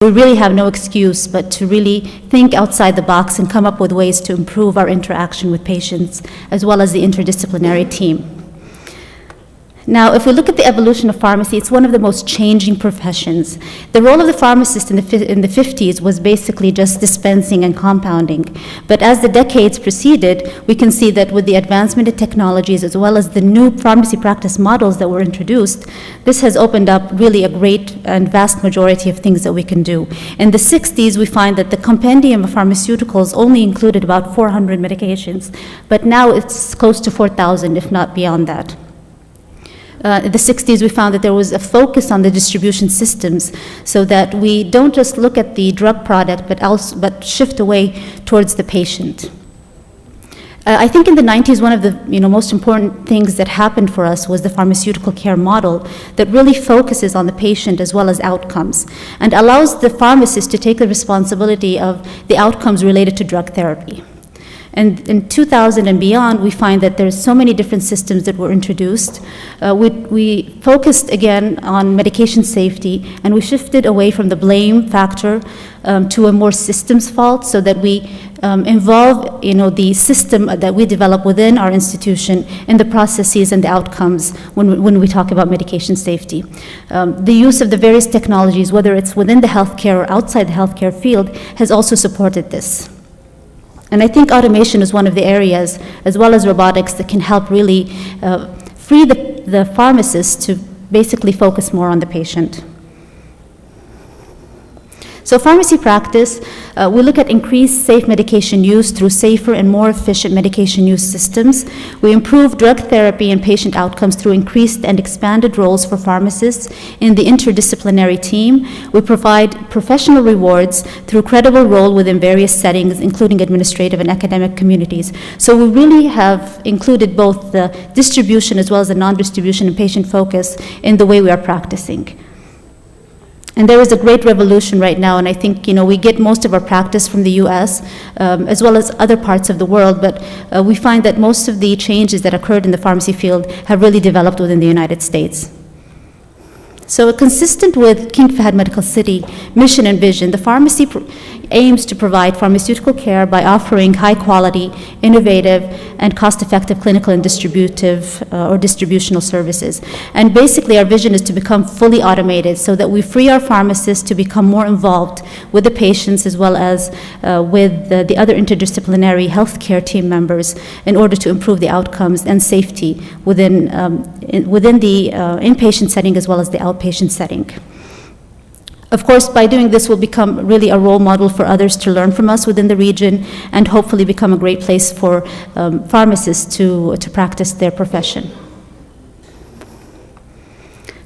We really have no excuse but to really think outside the box and come up with ways to improve our interaction with patients as well as the interdisciplinary team. Now, if we look at the evolution of pharmacy, it's one of the most changing professions. The role of the pharmacist in the 50s was basically just dispensing and compounding. But as the decades proceeded, we can see that with the advancement of technologies as well as the new pharmacy practice models that were introduced, this has opened up really a great and vast majority of things that we can do. In the 60s, we find that the compendium of pharmaceuticals only included about 400 medications, but now it's close to 4,000, if not beyond that. In the 60s, we found that there was a focus on the distribution systems so that we don't just look at the drug product, but shift away towards the patient. I think in the 90s, one of the most important things that happened for us was the pharmaceutical care model that really focuses on the patient as well as outcomes and allows the pharmacist to take the responsibility of the outcomes related to drug therapy. And in 2000 and beyond, we find that there's so many different systems that were introduced. We focused again on medication safety, and we shifted away from the blame factor to a more systems fault, so that we involve the system that we develop within our institution in the processes and the outcomes when we talk about medication safety. The use of the various technologies, whether it's within the healthcare or outside the healthcare field, has also supported this. And I think automation is one of the areas, as well as robotics, that can help really free the pharmacist to basically focus more on the patient. So pharmacy practice, we look at increased safe medication use through safer and more efficient medication use systems. We improve drug therapy and patient outcomes through increased and expanded roles for pharmacists in the interdisciplinary team. We provide professional rewards through credible role within various settings, including administrative and academic communities. So we really have included both the distribution as well as the non-distribution and patient focus in the way we are practicing. And there is a great revolution right now, and I think we get most of our practice from the US, as well as other parts of the world, but we find that most of the changes that occurred in the pharmacy field have really developed within the United States. So consistent with King Fahd Medical City mission and vision, the pharmacy aims to provide pharmaceutical care by offering high quality, innovative, and cost-effective clinical and distributional services. And basically our vision is to become fully automated so that we free our pharmacists to become more involved with the patients as well as with the other interdisciplinary healthcare team members in order to improve the outcomes and safety within the inpatient setting as well as the outpatient setting. Of course, by doing this, we'll become really a role model for others to learn from us within the region and hopefully become a great place for pharmacists to practice their profession.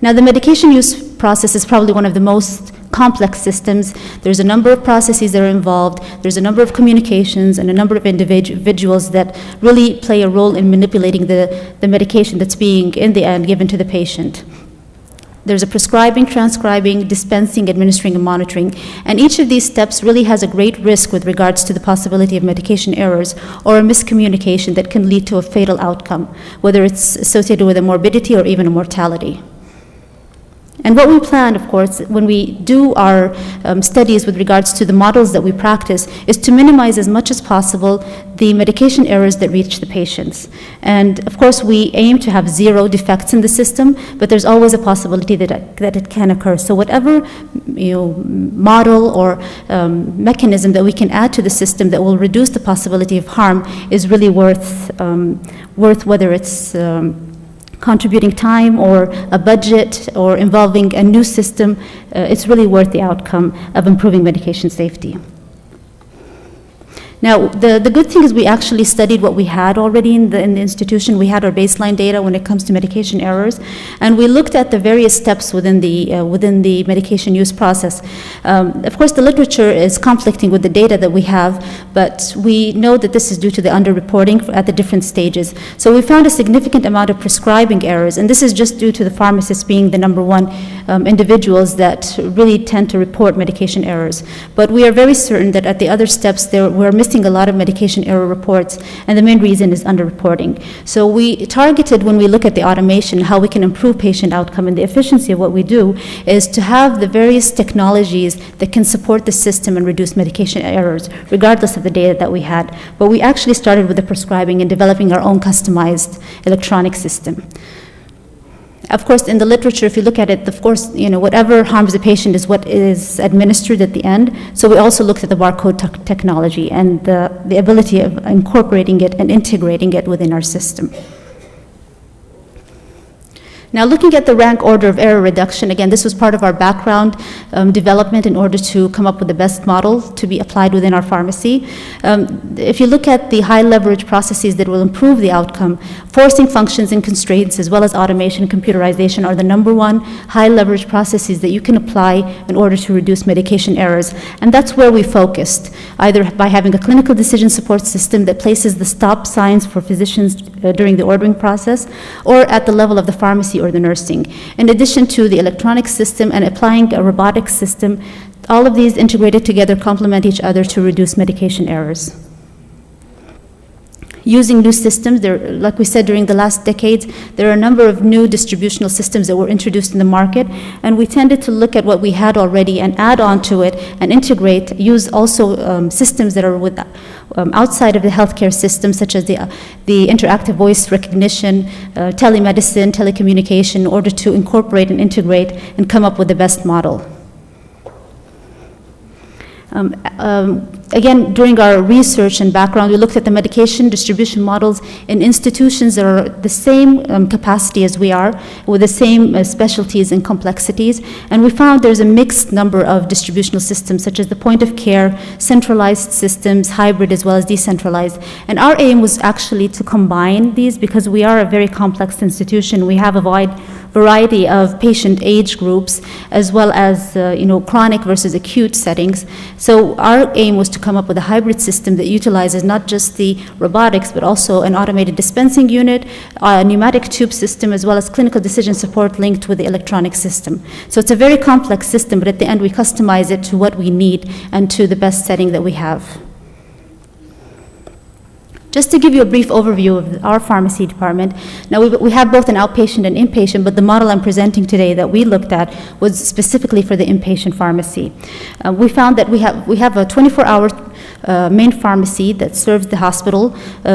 Now, the medication use process is probably one of the most complex systems. There's a number of processes that are involved. There's a number of communications and a number of individuals that really play a role in manipulating the medication that's being, in the end, given to the patient. There's a prescribing, transcribing, dispensing, administering, and monitoring. And each of these steps really has a great risk with regards to the possibility of medication errors or a miscommunication that can lead to a fatal outcome, whether it's associated with a morbidity or even a mortality. And what we plan, of course, when we do our studies with regards to the models that we practice, is to minimize as much as possible the medication errors that reach the patients. And of course, we aim to have zero defects in the system, but there's always a possibility that it can occur. So whatever model or mechanism that we can add to the system that will reduce the possibility of harm is really worth whether it's contributing time or a budget or involving a new system, it's really worth the outcome of improving medication safety. Now, the good thing is we actually studied what we had already in the institution. We had our baseline data when it comes to medication errors, and we looked at the various steps within the medication use process. Of course, the literature is conflicting with the data that we have, but we know that this is due to the underreporting at the different stages. So we found a significant amount of prescribing errors, and this is just due to the pharmacists being the number one individuals that really tend to report medication errors. But we are very certain that at the other steps there were producing a lot of medication error reports, and the main reason is underreporting. So we targeted, when we look at the automation, how we can improve patient outcome and the efficiency of what we do, is to have the various technologies that can support the system and reduce medication errors, regardless of the data that we had. But we actually started with the prescribing and developing our own customized electronic system. Of course, in the literature, if you look at it, of course, whatever harms the patient is what is administered at the end. So we also looked at the barcode technology and the ability of incorporating it and integrating it within our system. Now, looking at the rank order of error reduction, again, this was part of our background development in order to come up with the best model to be applied within our pharmacy. If you look at the high leverage processes that will improve the outcome, forcing functions and constraints, as well as automation and computerization, are the number one high leverage processes that you can apply in order to reduce medication errors. And that's where we focused, either by having a clinical decision support system that places the stop signs for physicians during the ordering process, or at the level of the pharmacy or the nursing. In addition to the electronic system and applying a robotic system, all of these integrated together complement each other to reduce medication errors. Using new systems, like we said, during the last decades, there are a number of new distributional systems that were introduced in the market, and we tended to look at what we had already and add on to it and integrate, use also systems that are outside of the healthcare system, such as the interactive voice recognition, telemedicine, telecommunication, in order to incorporate and integrate and come up with the best model. Again, during our research and background, we looked at the medication distribution models in institutions that are the same capacity as we are, with the same specialties and complexities. And we found there's a mixed number of distributional systems, such as the point of care, centralized systems, hybrid, as well as decentralized. And our aim was actually to combine these, because we are a very complex institution. We have a wide variety of patient age groups, as well as chronic versus acute settings. So our aim was to come up with a hybrid system that utilizes not just the robotics, but also an automated dispensing unit, a pneumatic tube system, as well as clinical decision support linked with the electronic system. So it's a very complex system, but at the end we customize it to what we need and to the best setting that we have. Just to give you a brief overview of our pharmacy department, now we have both an outpatient and inpatient, but the model I'm presenting today that we looked at was specifically for the inpatient pharmacy. We found that we have a 24-hour main pharmacy that serves the hospital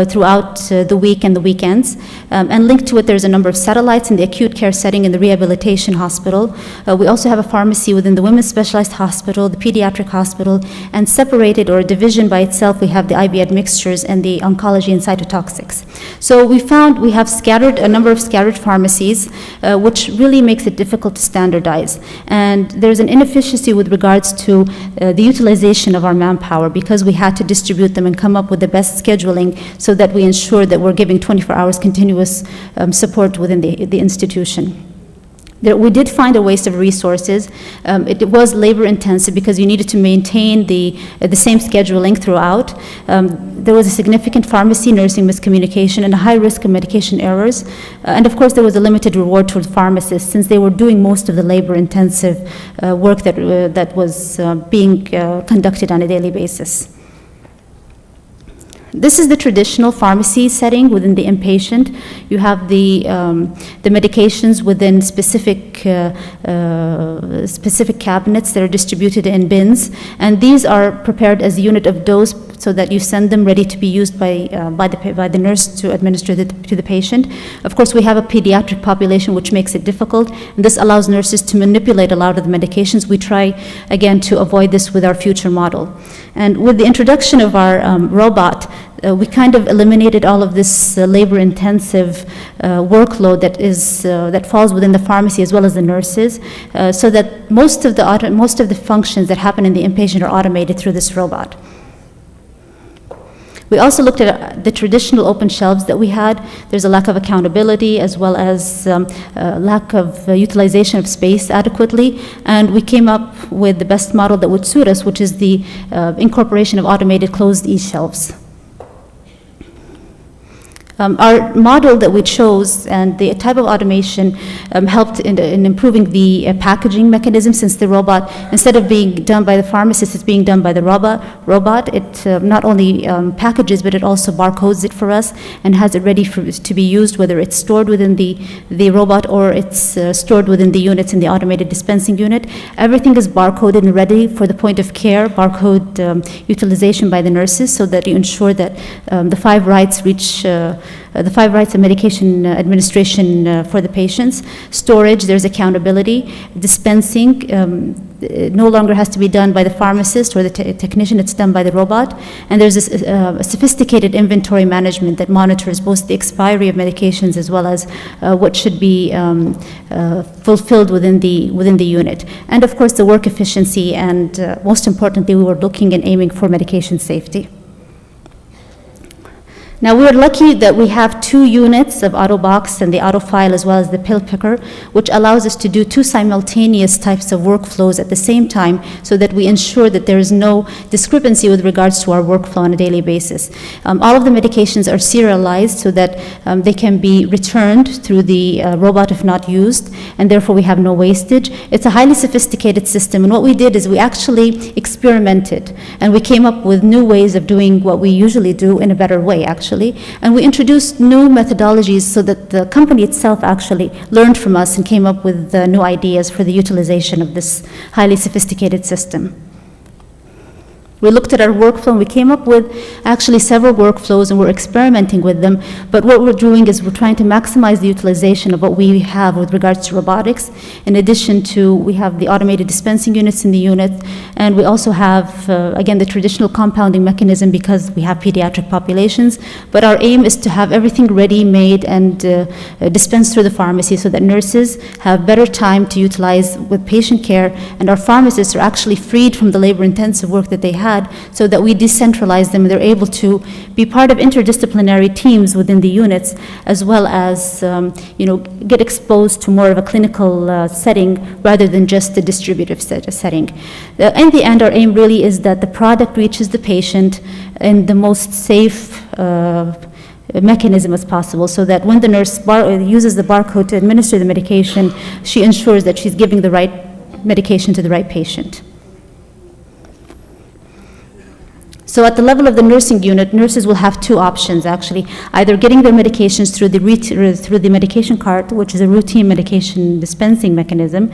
throughout the week and the weekends. And linked to it, there's a number of satellites in the acute care setting in the rehabilitation hospital. We also have a pharmacy within the women's specialized hospital, the pediatric hospital, and separated, or a division by itself, we have the IV admixtures and the oncology and cytotoxics. So we found we have a number of scattered pharmacies, which really makes it difficult to standardize. And there's an inefficiency with regards to the utilization of our manpower, because we had to distribute them and come up with the best scheduling so that we ensure that we're giving 24 hours continuous support within the institution. We did find a waste of resources. It was labor intensive because you needed to maintain the same scheduling throughout. There was a significant pharmacy nursing miscommunication and a high risk of medication errors. And of course, there was a limited reward towards pharmacists, since they were doing most of the labor intensive work that was being conducted on a daily basis. This is the traditional pharmacy setting within the inpatient. You have the medications within specific cabinets that are distributed in bins, and these are prepared as a unit of dose so that you send them ready to be used by the nurse to administer to the patient. Of course, we have a pediatric population, which makes it difficult, and this allows nurses to manipulate a lot of the medications. We try, again, to avoid this with our future model. And with the introduction of our robot, we kind of eliminated all of this labor-intensive workload that falls within the pharmacy as well as the nurses, so that most of the functions that happen in the inpatient are automated through this robot. We also looked at the traditional open shelves that we had. There's a lack of accountability, as well as lack of utilization of space adequately, and we came up with the best model that would suit us, which is the incorporation of automated closed e-shelves. Our model that we chose and the type of automation helped in improving the packaging mechanism, since the robot, instead of being done by the pharmacist, it's being done by the robot. It not only packages, but it also barcodes it for us and has it ready to be used, whether it's stored within the robot or it's stored within the units in the automated dispensing unit. Everything is barcoded and ready for the point of care, barcode utilization by the nurses, so that you ensure that the 5 rights reach the 5 rights of medication administration for the patients. Storage, there's accountability. Dispensing no longer has to be done by the pharmacist or the technician, it's done by the robot. And there's this sophisticated inventory management that monitors both the expiry of medications as well as what should be fulfilled within the unit. And of course, the work efficiency, and most importantly, we were looking and aiming for medication safety. Now, we are lucky that we have 2 units of AutoBox and the AutoFile as well as the pill picker, which allows us to do 2 simultaneous types of workflows at the same time, so that we ensure that there is no discrepancy with regards to our workflow on a daily basis. All of the medications are serialized so that they can be returned through the robot if not used, and therefore we have no wastage. It's a highly sophisticated system, and what we did is we actually experimented, and we came up with new ways of doing what we usually do in a better way, actually. And we introduced new methodologies so that the company itself actually learned from us and came up with new ideas for the utilization of this highly sophisticated system. We looked at our workflow and we came up with actually several workflows, and we're experimenting with them. But what we're doing is we're trying to maximize the utilization of what we have with regards to robotics. In addition to, we have the automated dispensing units in the unit, and we also have, again, the traditional compounding mechanism because we have pediatric populations. But our aim is to have everything ready, made, and dispensed through the pharmacy so that nurses have better time to utilize with patient care, and our pharmacists are actually freed from the labor-intensive work that they had, so that we decentralize them. They're able to be part of interdisciplinary teams within the units, as well as get exposed to more of a clinical setting rather than just a distributive setting. In the end, our aim really is that the product reaches the patient in the most safe mechanism as possible, so that when the nurse uses the barcode to administer the medication, she ensures that she's giving the right medication to the right patient. So at the level of the nursing unit, nurses will have 2 options, actually, either getting their medications through the medication cart, which is a routine medication dispensing mechanism,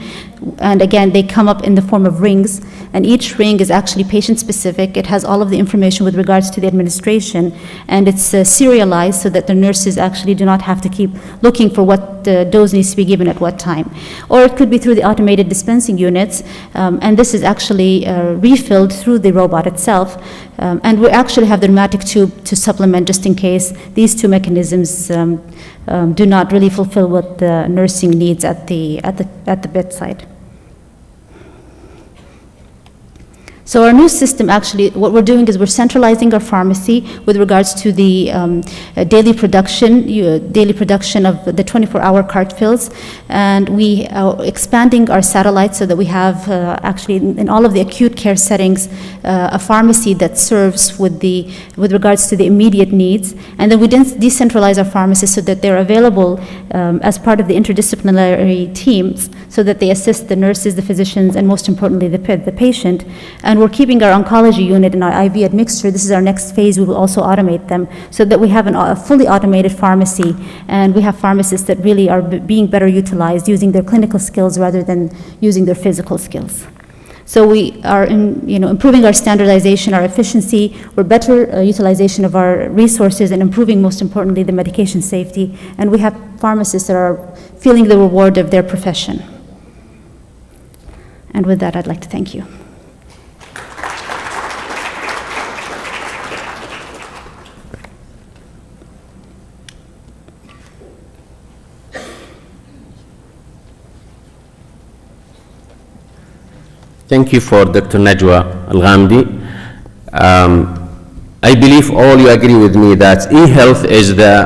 and again, they come up in the form of rings, and each ring is actually patient-specific. It has all of the information with regards to the administration, and it's serialized so that the nurses actually do not have to keep looking for what dose needs to be given at what time. Or it could be through the automated dispensing units, and this is actually refilled through the robot itself. And we actually have the pneumatic tube to supplement, just in case these 2 mechanisms do not really fulfill what the nursing needs at the bedside. So our new system, actually, what we're doing is we're centralizing our pharmacy with regards to the daily production of the 24-hour cart fills, and we are expanding our satellites so that we have actually in all of the acute care settings a pharmacy that serves with regards to the immediate needs, and then we decentralize our pharmacists so that they're available as part of the interdisciplinary teams, so that they assist the nurses, the physicians, and most importantly the patient. And we're keeping our oncology unit and our IV admixture. This is our next phase. We will also automate them so that we have a fully automated pharmacy, and we have pharmacists that really are being better utilized using their clinical skills rather than using their physical skills. So we are improving our standardization, our efficiency, or better utilization of our resources, and improving, most importantly, the medication safety. And we have pharmacists that are feeling the reward of their profession. And with that, I'd like to thank you. Thank you for Dr. Najwa Al-Ghamdi. I believe all you agree with me that e-health is the